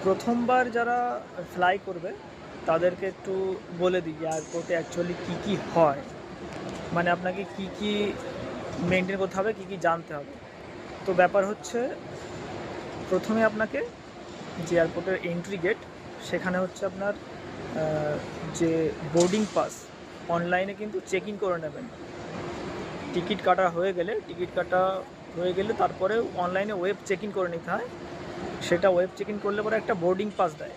প্রথমবার যারা ফ্লাই করবে তাদেরকে একটু বলে দিই এয়ারপোর্টে অ্যাকচুয়ালি কী কী হয়, মানে আপনাকে কী কী মেনটেন করতে হবে, কী কী জানতে হবে। তো ব্যাপার হচ্ছে, প্রথমে আপনাকে যে এয়ারপোর্টের এন্ট্রি গেট, সেখানে হচ্ছে আপনার যে বোর্ডিং পাস অনলাইনে কিন্তু চেক ইন করে নেবেন। টিকিট কাটা হয়ে গেলে তারপরে অনলাইনে ওয়েব চেক ইন করে নিতে হয়। সেটা ওয়েব চেক ইন করলে পরে একটা বোর্ডিং পাস দেয়।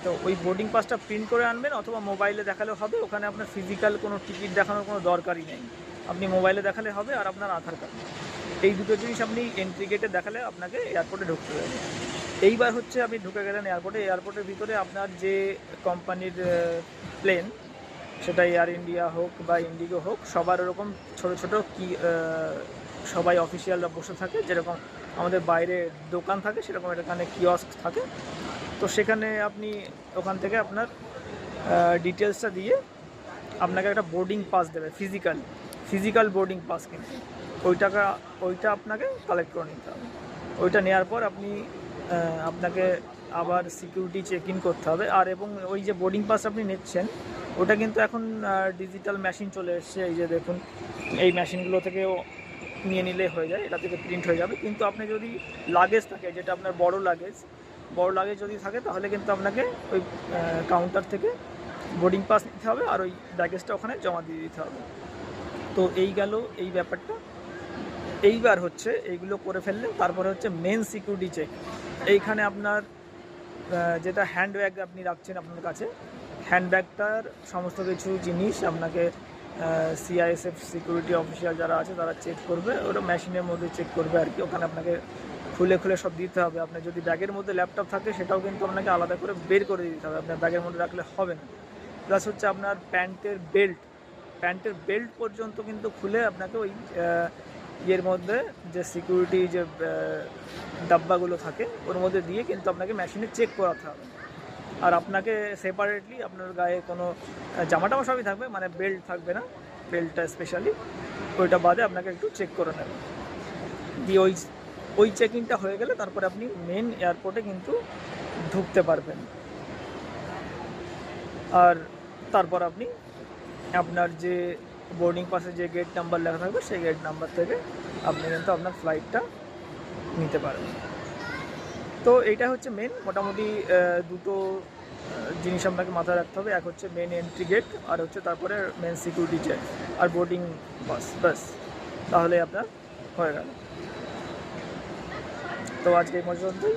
তো ওই বোর্ডিং পাসটা প্রিন্ট করে আনবেন, অথবা মোবাইলে দেখালেও হবে। ওখানে আপনার ফিজিক্যাল কোনো টিকিট দেখানোর কোনো দরকারই নেই, আপনি মোবাইলে দেখালে হবে, আর আপনার আধার কার্ড। এই দুটো জিনিস আপনি এন্ট্রি গেটে দেখালে আপনাকে এয়ারপোর্টে ঢুকতে দেবে। এইবার হচ্ছে আপনি ঢুকে গেলেন এয়ারপোর্টের ভিতরে আপনার যে কোম্পানির প্লেন, সেটা এয়ার ইন্ডিয়া হোক বা ইন্ডিগো হোক, সবার ওরকম ছোটো ছোটো সবাই অফিসিয়ালরা বসে থাকে, যেরকম আমাদের বাইরে দোকান থাকে সেরকম এখানে কিয়স্ক থাকে। তো সেখানে আপনি ওখান থেকে আপনার ডিটেলসটা দিয়ে আপনাকে একটা বোর্ডিং পাস দেবে, ফিজিক্যাল বোর্ডিং পাস। কিন্তু ওইটা আপনাকে কালেক্ট করে নিতে হবে। ওইটা নেওয়ার পর আপনাকে আবার সিকিউরিটি চেক ইন করতে হবে। এবং ওই যে বোর্ডিং পাস আপনি নিচ্ছেন, ওটা কিন্তু এখন ডিজিটাল মেশিন চলে এসছে। এই যে দেখুন, এই মেশিনগুলো থেকেও নিয়ে নিলে হয়ে যায়, এটা থেকে প্রিন্ট হয়ে যাবে। কিন্তু আপনি যদি লাগেজ থাকে, যেটা আপনার বড় লাগেজ যদি থাকে, তাহলে কিন্তু আপনাকে ওই কাউন্টার থেকে বোর্ডিং পাস নিতে হবে, আর ওই ব্যাগেজটা ওখানে জমা দিয়ে দিতে হবে। তো এই গেল এই ব্যাপারটা। এইবার হচ্ছে এইগুলো করে ফেললে তারপরে হচ্ছে মেন সিকিউরিটি চেক। এইখানে আপনার যেটা হ্যান্ডব্যাগ আপনি রাখছেন আপনার কাছে, হ্যান্ডব্যাগটার সমস্ত কিছু জিনিস আপনাকে সিআইএসএফ সিকিউরিটি অফিসিয়াল যারা আছে তারা চেক করবে। ওটা মেশিনের মধ্যে চেক করবে আর কি। ওখানে আপনাকে খুলে সব দিতে হবে। আপনার যদি ব্যাগের মধ্যে ল্যাপটপ থাকে, সেটাও কিন্তু আপনাকে আলাদা করে বের করে দিতে হবে, আপনার ব্যাগের মধ্যে রাখলে হবে না। প্লাস হচ্ছে আপনার প্যান্টের বেল্ট পর্যন্ত কিন্তু খুলে আপনাকে ওই ইয়ের মধ্যে যে সিকিউরিটি যে ডাব্বাগুলো থাকে ওর মধ্যে দিয়ে কিন্তু আপনাকে মেশিনে চেক করাতে হবে। আর আপনাকে সেপারেটলি আপনার গায়ে কোনো জামা সবই থাকবে, মানে বেল্ট থাকবে না, বেল্টটা স্পেশালি ওইটা বাদে আপনাকে একটু চেক করে নেবে। দিয়ে ওই চেকিংটা হয়ে গেলে তারপরে আপনি মেন এয়ারপোর্টে কিন্তু ঢুকতে পারবেন। আর তারপর আপনি আপনার যে বোর্ডিং পাসে যে গেট নাম্বার লেখা থাকবে, সেই গেট নাম্বার থেকে আপনি কিন্তু আপনার ফ্লাইটটা নিতে পারবেন। তো এইটা হচ্ছে মেন, মোটামুটি দুটো জিনিস আপনাকে মাথায় রাখতে হবে। এক হচ্ছে মেন এন্ট্রি গেট, আর হচ্ছে তারপরে মেন সিকিউরিটি চেক আর বোর্ডিং পাস, ব্যাস, তাহলে আপনার হয়ে গেল। তো আজকে এই পর্যন্তই।